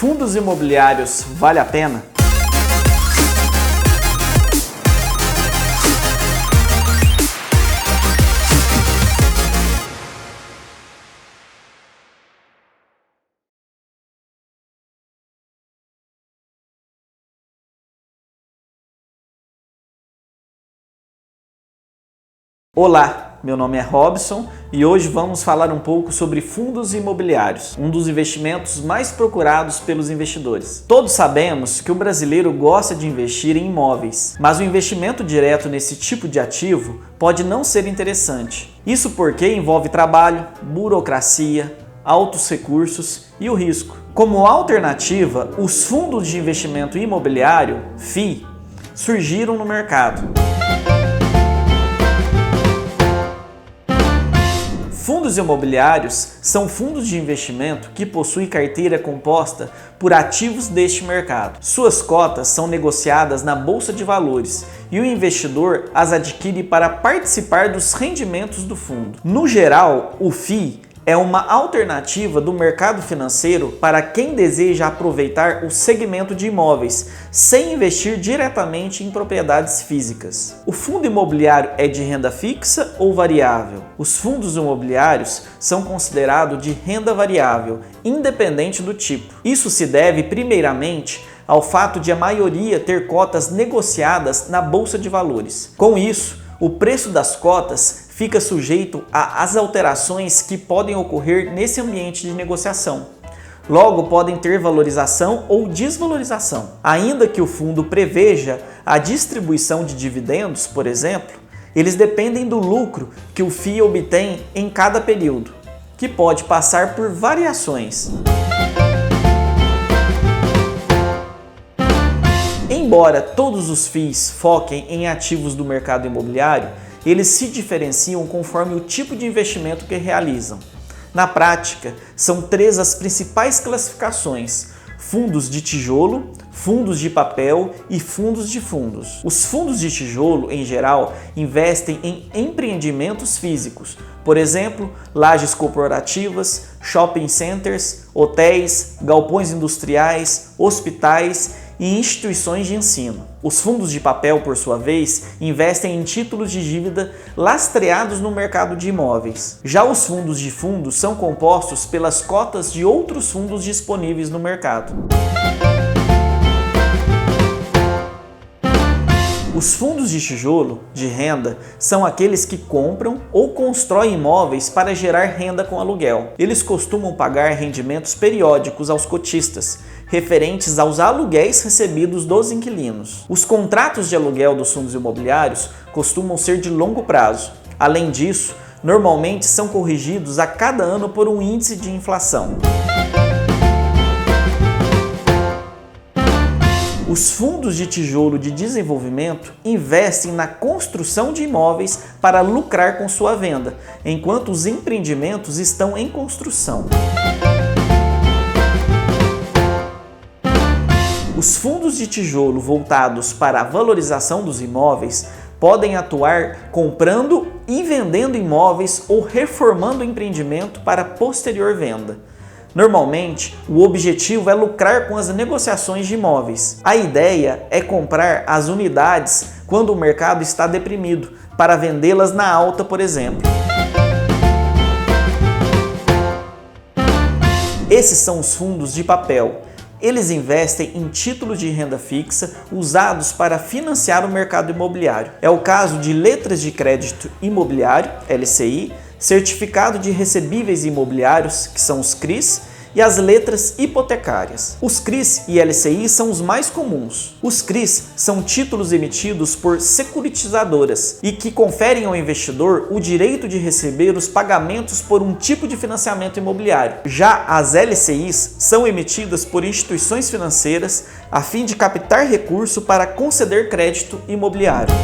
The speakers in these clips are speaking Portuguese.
Fundos imobiliários vale a pena? Olá, meu nome é Robson e hoje vamos falar um pouco sobre fundos imobiliários, um dos investimentos mais procurados pelos investidores. Todos sabemos que o brasileiro gosta de investir em imóveis, mas o investimento direto nesse tipo de ativo pode não ser interessante. Isso porque envolve trabalho, burocracia, altos recursos e o risco. Como alternativa, os fundos de investimento imobiliário, FII, surgiram no mercado. Fundos imobiliários são fundos de investimento que possuem carteira composta por ativos deste mercado. Suas cotas são negociadas na Bolsa de Valores e o investidor as adquire para participar dos rendimentos do fundo. No geral, o FII é uma alternativa do mercado financeiro para quem deseja aproveitar o segmento de imóveis sem investir diretamente em propriedades físicas. O fundo imobiliário é de renda fixa ou variável? Os fundos imobiliários são considerados de renda variável, independente do tipo. Isso se deve primeiramente ao fato de a maioria ter cotas negociadas na Bolsa de Valores. Com isso, o preço das cotas fica sujeito às alterações que podem ocorrer nesse ambiente de negociação. Logo, podem ter valorização ou desvalorização. Ainda que o fundo preveja a distribuição de dividendos, por exemplo, eles dependem do lucro que o FII obtém em cada período, que pode passar por variações. Embora todos os FIIs foquem em ativos do mercado imobiliário, eles se diferenciam conforme o tipo de investimento que realizam. Na prática, são três as principais classificações: fundos de tijolo, fundos de papel e fundos de fundos. Os fundos de tijolo, em geral, investem em empreendimentos físicos, por exemplo, lajes corporativas, shopping centers, hotéis, galpões industriais, hospitais e instituições de ensino. Os fundos de papel, por sua vez, investem em títulos de dívida lastreados no mercado de imóveis. Já os fundos de fundos são compostos pelas cotas de outros fundos disponíveis no mercado. Os fundos de tijolo, de renda, são aqueles que compram ou constroem imóveis para gerar renda com aluguel. Eles costumam pagar rendimentos periódicos aos cotistas, referentes aos aluguéis recebidos dos inquilinos. Os contratos de aluguel dos fundos imobiliários costumam ser de longo prazo. Além disso, normalmente são corrigidos a cada ano por um índice de inflação. Os fundos de tijolo de desenvolvimento investem na construção de imóveis para lucrar com sua venda, enquanto os empreendimentos estão em construção. Os fundos de tijolo voltados para a valorização dos imóveis podem atuar comprando e vendendo imóveis ou reformando o empreendimento para posterior venda. Normalmente, o objetivo é lucrar com as negociações de imóveis. A ideia é comprar as unidades quando o mercado está deprimido, para vendê-las na alta, por exemplo. Esses são os fundos de papel. Eles investem em títulos de renda fixa usados para financiar o mercado imobiliário. É o caso de letras de crédito imobiliário, LCI, certificado de recebíveis imobiliários, que são os CRIs, e as letras hipotecárias. Os CRIs e LCI são os mais comuns. Os CRIs são títulos emitidos por securitizadoras e que conferem ao investidor o direito de receber os pagamentos por um tipo de financiamento imobiliário. Já as LCIs são emitidas por instituições financeiras a fim de captar recurso para conceder crédito imobiliário.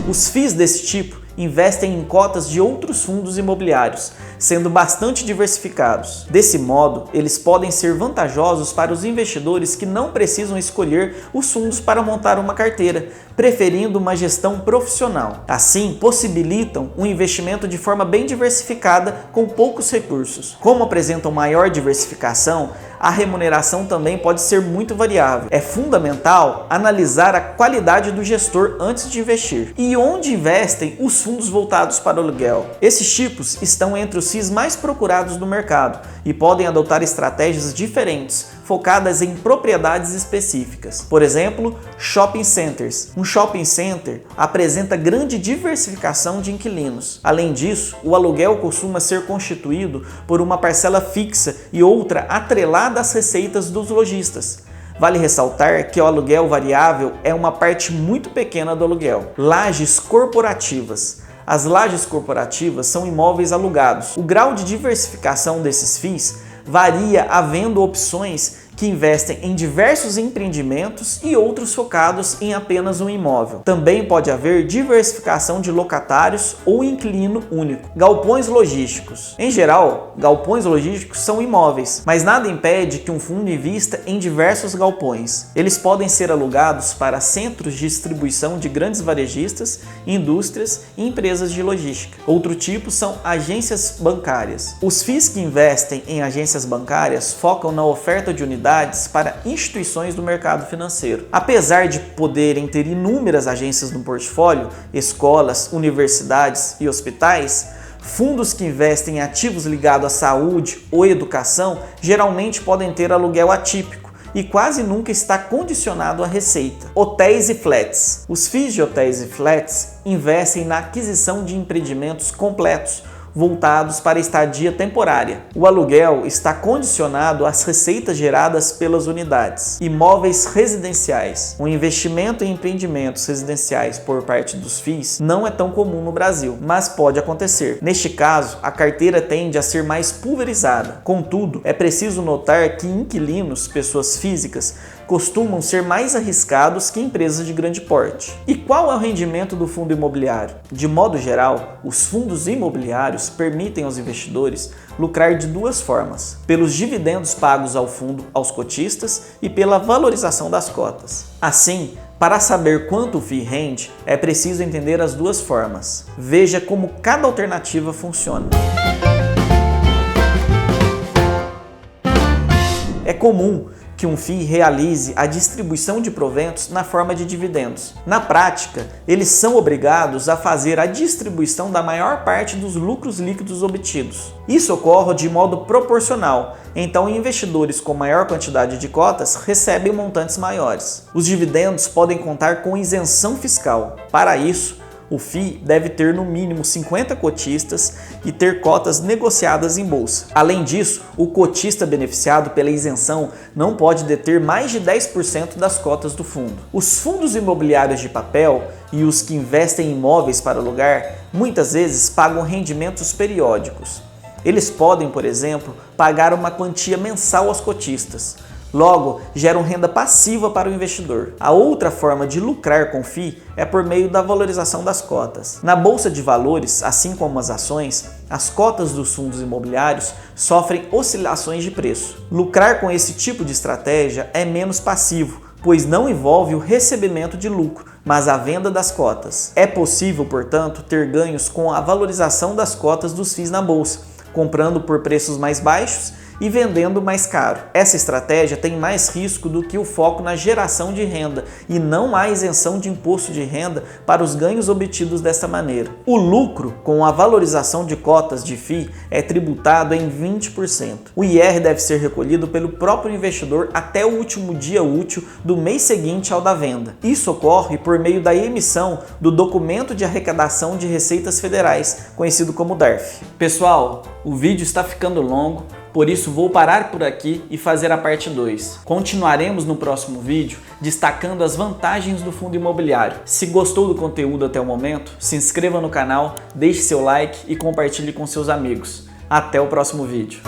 Os FIIs desse tipo investem em cotas de outros fundos imobiliários, sendo bastante diversificados. Desse modo, eles podem ser vantajosos para os investidores que não precisam escolher os fundos para montar uma carteira, preferindo uma gestão profissional. Assim, possibilitam um investimento de forma bem diversificada com poucos recursos. Como apresentam maior diversificação, a remuneração também pode ser muito variável. É fundamental analisar a qualidade do gestor antes de investir. E onde investem os fundos voltados para o aluguel? Esses tipos estão entre os FIIs mais procurados do mercado e podem adotar estratégias diferentes, focadas em propriedades específicas. Por exemplo, shopping centers. Um shopping center apresenta grande diversificação de inquilinos. Além disso, o aluguel costuma ser constituído por uma parcela fixa e outra atrelada às receitas dos lojistas. Vale ressaltar que o aluguel variável é uma parte muito pequena do aluguel. Lajes corporativas. As lajes corporativas são imóveis alugados. O grau de diversificação desses FIIs varia havendo opções que investem em diversos empreendimentos e outros focados em apenas um imóvel. Também pode haver diversificação de locatários ou inquilino único. Galpões logísticos. Em geral, galpões logísticos são imóveis, mas nada impede que um fundo invista em diversos galpões. Eles podem ser alugados para centros de distribuição de grandes varejistas, indústrias e empresas de logística. Outro tipo são agências bancárias. Os FIIs que investem em agências bancárias focam na oferta de unidades para instituições do mercado financeiro. Apesar de poderem ter inúmeras agências no portfólio, escolas, universidades e hospitais, fundos que investem em ativos ligados à saúde ou educação geralmente podem ter aluguel atípico e quase nunca está condicionado à receita. Hotéis e flats. Os FIIs de hotéis e flats investem na aquisição de empreendimentos completos, voltados para estadia temporária. O aluguel está condicionado às receitas geradas pelas unidades. Imóveis residenciais. O investimento em empreendimentos residenciais por parte dos FIIs não é tão comum no Brasil, mas pode acontecer. Neste caso, a carteira tende a ser mais pulverizada. Contudo, é preciso notar que inquilinos, pessoas físicas, costumam ser mais arriscados que empresas de grande porte. E qual é o rendimento do fundo imobiliário? De modo geral, os fundos imobiliários permitem aos investidores lucrar de duas formas: pelos dividendos pagos ao fundo aos cotistas e pela valorização das cotas. Assim, para saber quanto o FII rende, é preciso entender as duas formas. Veja como cada alternativa funciona. É comum que um FII realize a distribuição de proventos na forma de dividendos. Na prática, eles são obrigados a fazer a distribuição da maior parte dos lucros líquidos obtidos. Isso ocorre de modo proporcional, então investidores com maior quantidade de cotas recebem montantes maiores. Os dividendos podem contar com isenção fiscal. Para isso, o FII deve ter no mínimo 50 cotistas e ter cotas negociadas em bolsa. Além disso, o cotista beneficiado pela isenção não pode deter mais de 10% das cotas do fundo. Os fundos imobiliários de papel e os que investem em imóveis para alugar muitas vezes pagam rendimentos periódicos. Eles podem, por exemplo, pagar uma quantia mensal aos cotistas. Logo, geram renda passiva para o investidor. A outra forma de lucrar com FII é por meio da valorização das cotas. Na bolsa de valores, assim como as ações, as cotas dos fundos imobiliários sofrem oscilações de preço. Lucrar com esse tipo de estratégia é menos passivo, pois não envolve o recebimento de lucro, mas a venda das cotas. É possível, portanto, ter ganhos com a valorização das cotas dos FIIs na bolsa, comprando por preços mais baixos e vendendo mais caro. Essa estratégia tem mais risco do que o foco na geração de renda e não há isenção de imposto de renda para os ganhos obtidos dessa maneira. O lucro com a valorização de cotas de FII é tributado em 20%. O IR deve ser recolhido pelo próprio investidor até o último dia útil do mês seguinte ao da venda. Isso ocorre por meio da emissão do Documento de Arrecadação de Receitas Federais, conhecido como DARF. Pessoal, o vídeo está ficando longo, por isso vou parar por aqui e fazer a parte 2. Continuaremos no próximo vídeo destacando as vantagens do fundo imobiliário. Se gostou do conteúdo até o momento, se inscreva no canal, deixe seu like e compartilhe com seus amigos. Até o próximo vídeo.